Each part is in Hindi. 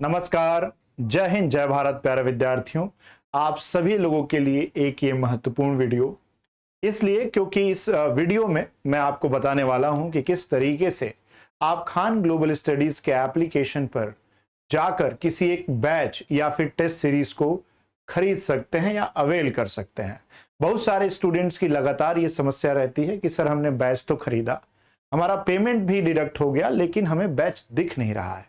नमस्कार, जय हिंद, जय भारत। प्यारे विद्यार्थियों, आप सभी लोगों के लिए एक ये महत्वपूर्ण वीडियो इसलिए क्योंकि इस वीडियो में मैं आपको बताने वाला हूं कि किस तरीके से आप खान ग्लोबल स्टडीज के एप्लीकेशन पर जाकर किसी एक बैच या फिर टेस्ट सीरीज को खरीद सकते हैं या अवेल कर सकते हैं। बहुत सारे स्टूडेंट्स की लगातार ये समस्या रहती है कि सर हमने बैच तो खरीदा, हमारा पेमेंट भी डिडक्ट हो गया, लेकिन हमें बैच दिख नहीं रहा है।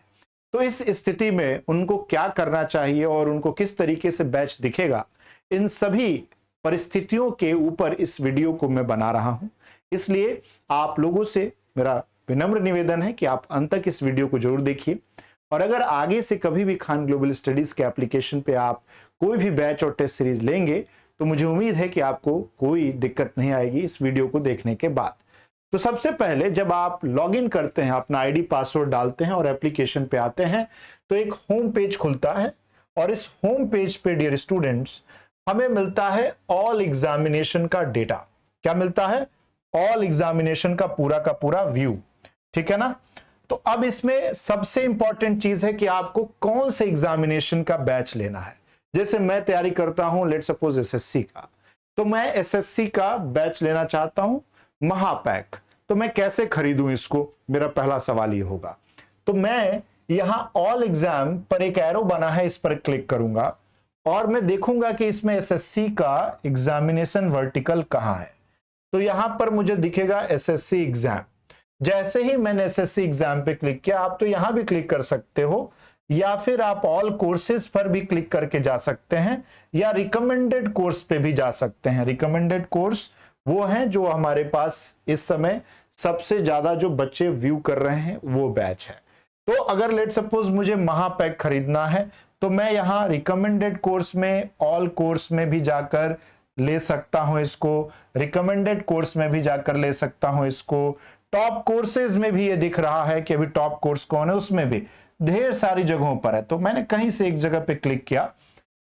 तो इस स्थिति में उनको क्या करना चाहिए और उनको किस तरीके से बैच दिखेगा, इन सभी परिस्थितियों के ऊपर इस वीडियो को मैं बना रहा हूं। इसलिए आप लोगों से मेरा विनम्र निवेदन है कि आप अंत तक इस वीडियो को जरूर देखिए, और अगर आगे से कभी भी खान ग्लोबल स्टडीज के एप्लीकेशन पे आप कोई भी बैच और टेस्ट सीरीज लेंगे तो मुझे उम्मीद है कि आपको कोई दिक्कत नहीं आएगी इस वीडियो को देखने के बाद। तो सबसे पहले जब आप लॉगिन करते हैं, अपना आईडी पासवर्ड डालते हैं और एप्लीकेशन पे आते हैं तो एक होम पेज खुलता है, और इस होम पेज पे डियर स्टूडेंट्स हमें मिलता है ऑल एग्जामिनेशन का डेटा। क्या मिलता है? ऑल एग्जामिनेशन का पूरा व्यू, ठीक है ना। तो अब इसमें सबसे इंपॉर्टेंट चीज है कि आपको कौन से एग्जामिनेशन का बैच लेना है। जैसे मैं तैयारी करता हूं लेट सपोज एसएससी का, तो मैं एसएससी का बैच लेना चाहता हूं महापैक। तो मैं कैसे खरीदूं इसको, मेरा पहला सवाल ये होगा। तो मैं यहां ऑल एग्जाम पर एक एरो बना है, इस पर क्लिक करूंगा और मैं देखूंगा कि इसमें एसएससी का एग्जामिनेशन वर्टिकल कहां है। तो यहां पर मुझे दिखेगा एसएससी एग्जाम। जैसे ही मैंने एसएससी एग्जाम पे क्लिक किया, आप तो यहां भी क्लिक कर सकते हो, या फिर आप ऑल कोर्सेज पर भी क्लिक करके जा सकते हैं, या रिकमेंडेड कोर्स पे भी जा सकते हैं। रिकमेंडेड कोर्स वो हैं जो हमारे पास इस समय सबसे ज्यादा जो बच्चे व्यू कर रहे हैं वो बैच है। तो अगर लेट सपोज मुझे महापैक खरीदना है तो मैं यहां रिकमेंडेड कोर्स में, ऑल कोर्स में भी जाकर ले सकता हूं इसको, रिकमेंडेड कोर्स में भी जाकर ले सकता हूं इसको, टॉप कोर्सेज में भी ये दिख रहा है कि अभी टॉप कोर्स कौन है, उसमें भी ढेर सारी जगहों पर है। तो मैंने कहीं से एक जगह पे क्लिक किया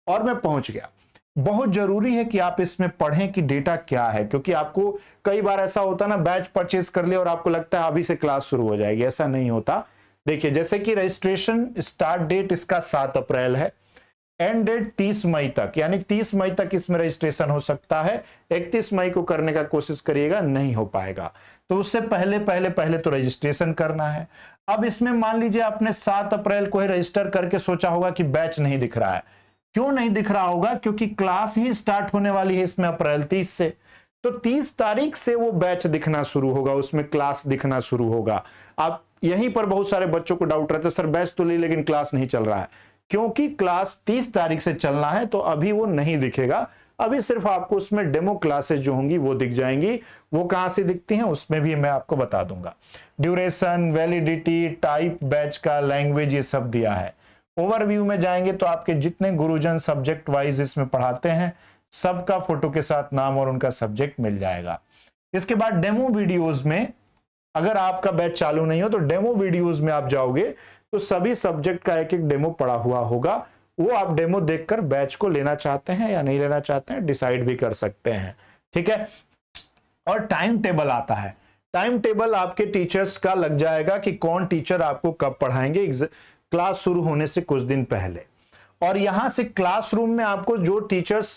और मैं पहुंच गया। बहुत जरूरी है कि आप इसमें पढ़ें कि डेटा क्या है, क्योंकि आपको कई बार ऐसा होता है ना, बैच परचेज कर लिया और आपको लगता है अभी से क्लास शुरू हो जाएगी। ऐसा नहीं होता। देखिए, जैसे कि रजिस्ट्रेशन स्टार्ट डेट इसका 7 अप्रैल है, एंड डेट 30 मई तक, यानी 30 मई तक इसमें रजिस्ट्रेशन हो सकता है। 31 मई को करने का कोशिश करिएगा, नहीं हो पाएगा। तो उससे पहले तो रजिस्ट्रेशन करना है। अब इसमें मान लीजिए आपने 7 अप्रैल को ही रजिस्टर करके सोचा होगा कि बैच नहीं दिख रहा है। क्यों नहीं दिख रहा होगा? क्योंकि क्लास ही स्टार्ट होने वाली है इसमें अप्रैल 30 से। तो 30 तारीख से वो बैच दिखना शुरू होगा, उसमें क्लास दिखना शुरू होगा। अब यहीं पर बहुत सारे बच्चों को डाउट रहता है, सर बैच तो ली लेकिन क्लास नहीं चल रहा है। क्योंकि क्लास 30 तारीख से चलना है तो अभी वो नहीं दिखेगा। अभी सिर्फ आपको उसमें डेमो क्लासेस जो होंगी वो दिख जाएंगी। वो कहां से दिखती हैं उसमें भी मैं आपको बता दूंगा। ड्यूरेशन, वैलिडिटी, टाइप बैच का, लैंग्वेज, ये सब दिया है। ओवरव्यू में जाएंगे तो आपके जितने गुरुजन सब्जेक्ट वाइज इसमें पढ़ाते हैं सबका फोटो के साथ नाम और उनका सब्जेक्ट मिल जाएगा। इसके बाद डेमो वीडियोस में, अगर आपका बैच चालू नहीं हो तो डेमो वीडियोस में आप जाओगे तो सभी सब्जेक्ट का एक एक डेमो पड़ा हुआ होगा। वो आप डेमो देखकर बैच को लेना चाहते हैं या नहीं लेना चाहते हैं डिसाइड भी कर सकते हैं, ठीक है। और टाइम टेबल आता है। टाइम टेबल आपके टीचर्स का लग जाएगा कि कौन टीचर आपको कब पढ़ाएंगे क्लास शुरू होने से कुछ दिन पहले। और यहां से क्लासरूम में आपको जो टीचर्स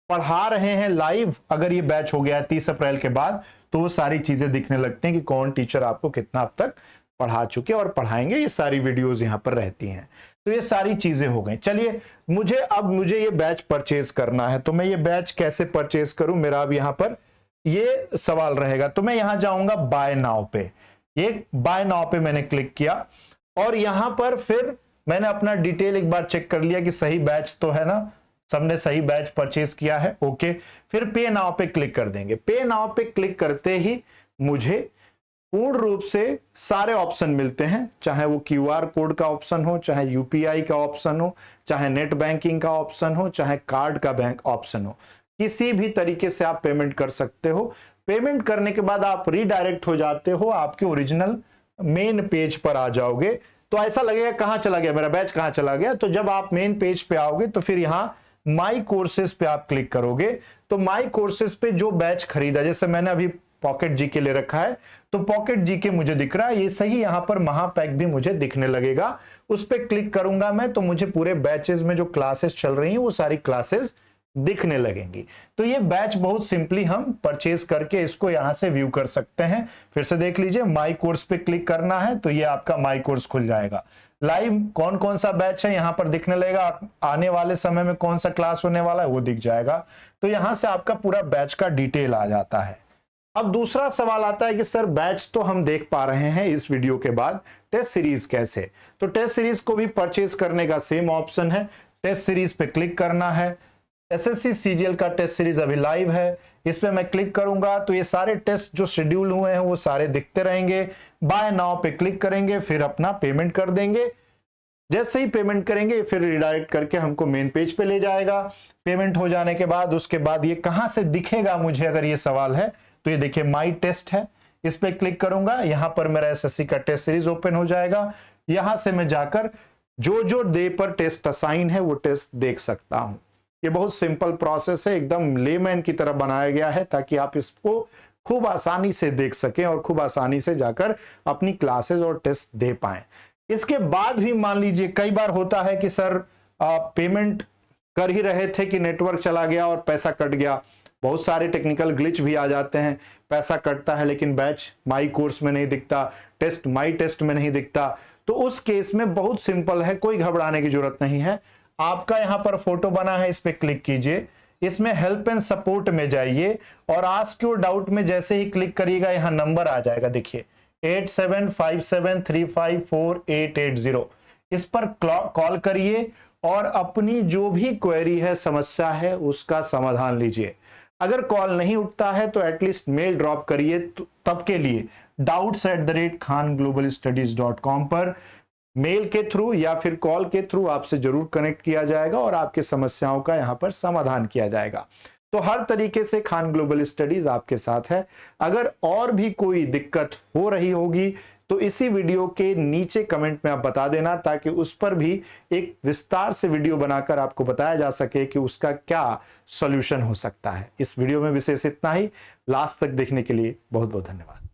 पढ़ा रहे हैं लाइव, अगर ये बैच हो गया है 30 अप्रैल के बाद, तो वो सारी चीजें दिखने लगती हैं कि कौन टीचर आपको कितना अब तक पढ़ा चुके और पढ़ाएंगे। ये सारी वीडियोस यहां पर रहती हैं। तो ये सारी चीजें हो गई। चलिए, मुझे ये बैच परचेज करना है, तो मैं ये बैच कैसे परचेज करूं, मेरा अब यहां पर ये सवाल रहेगा। तो मैं यहां जाऊंगा बाय नाउ पे। ये बाय नाउ पे मैंने क्लिक किया और यहां पर फिर मैंने अपना डिटेल एक बार चेक कर लिया कि सही बैच तो है ना, सबने सही बैच परचेज किया है, ओके। फिर पे नाउ पे क्लिक कर देंगे। पे नाउ पे क्लिक करते ही मुझे पूर्ण रूप से सारे ऑप्शन मिलते हैं, चाहे वो क्यूआर कोड का ऑप्शन हो, चाहे यूपीआई का ऑप्शन हो, चाहे नेट बैंकिंग का ऑप्शन हो, चाहे कार्ड का बैंक ऑप्शन हो। किसी भी तरीके से आप पेमेंट कर सकते हो। पेमेंट करने के बाद आप रीडायरेक्ट हो जाते हो, आपके ओरिजिनल मेन पेज पर आ जाओगे। तो ऐसा लगेगा कहां चला गया मेरा बैच, कहां चला गया। तो जब आप मेन पेज पे आओगे तो फिर यहां माई कोर्सेज पे आप क्लिक करोगे। तो माई कोर्सेज पे जो बैच खरीदा, जैसे मैंने अभी पॉकेट जीके ले रखा है, तो पॉकेट जीके मुझे दिख रहा है, ये सही। यहां पर महापैक भी मुझे दिखने लगेगा। उस पर क्लिक करूंगा मैं तो मुझे पूरे बैचेस में जो क्लासेस चल रही हैं वो सारी क्लासेस दिखने लगेंगी। तो ये बैच बहुत सिंपली हम परचेज करके इसको यहां से व्यू कर सकते हैं। फिर से देख लीजिए, माई कोर्स पे क्लिक करना है तो ये आपका माई कोर्स खुल जाएगा। लाइव कौन कौन सा बैच है यहां पर दिखने लगेगा, आने वाले समय में कौन सा क्लास होने वाला है वो दिख जाएगा। तो यहां से आपका पूरा बैच का डिटेल आ जाता है। अब दूसरा सवाल आता है कि सर बैच तो हम देख पा रहे हैं इस वीडियो के बाद, टेस्ट सीरीज कैसे? तो टेस्ट सीरीज को भी परचेज करने का सेम ऑप्शन है, टेस्ट सीरीज पे क्लिक करना है। एसएससी सीजीएल का टेस्ट सीरीज अभी लाइव है, इस पे मैं क्लिक करूंगा तो ये सारे टेस्ट जो शेड्यूल हुए हैं वो सारे दिखते रहेंगे। बाय नाउ पे क्लिक करेंगे, फिर अपना पेमेंट कर देंगे। जैसे ही पेमेंट करेंगे फिर रिडायरेक्ट करके हमको मेन पेज पे ले जाएगा। पेमेंट हो जाने के बाद उसके बाद ये कहां से दिखेगा मुझे, अगर ये सवाल है तो ये देखिए माई टेस्ट है, इस पे क्लिक करूंगा, यहां पर मेरा एसएससी का टेस्ट सीरीज ओपन हो जाएगा। यहां से मैं जाकर जो जो डे पर टेस्ट असाइन है वो टेस्ट देख सकता हूं। ये बहुत सिंपल प्रोसेस है, एकदम लेमैन की तरह बनाया गया है ताकि आप इसको खूब आसानी से देख सकें और खूब आसानी से जाकर अपनी क्लासेस और टेस्ट दे पाएं। इसके बाद भी मान लीजिए कई बार होता है कि सर पेमेंट कर ही रहे थे कि नेटवर्क चला गया और पैसा कट गया। बहुत सारे टेक्निकल ग्लिच भी आ जाते हैं, पैसा कटता है लेकिन बैच माई कोर्स में नहीं दिखता, टेस्ट माई टेस्ट में नहीं दिखता। तो उस केस में बहुत सिंपल है, कोई घबराने की जरूरत नहीं है। आपका यहां पर फोटो बना है, इस पे क्लिक कीजिए, इसमें हेल्प एंड सपोर्ट में जाइए और आस्क योर डाउट में जैसे ही क्लिक करिएगा यहां नंबर आ जाएगा, देखिए 8757354880। इस पर कॉल करिए और अपनी जो भी क्वेरी है, समस्या है, उसका समाधान लीजिए। अगर कॉल नहीं उठता है तो एटलीस्ट मेल ड्रॉप करिए, तब के लिए doubts@khanglobalstudies.com पर मेल के थ्रू या फिर कॉल के थ्रू आपसे जरूर कनेक्ट किया जाएगा और आपकी समस्याओं का यहां पर समाधान किया जाएगा। तो हर तरीके से खान ग्लोबल स्टडीज आपके साथ है। अगर और भी कोई दिक्कत हो रही होगी तो इसी वीडियो के नीचे कमेंट में आप बता देना, ताकि उस पर भी एक विस्तार से वीडियो बनाकर आपको बताया जा सके कि उसका क्या सॉल्यूशन हो सकता है। इस वीडियो में विशेष इतना ही। लास्ट तक देखने के लिए बहुत बहुत धन्यवाद।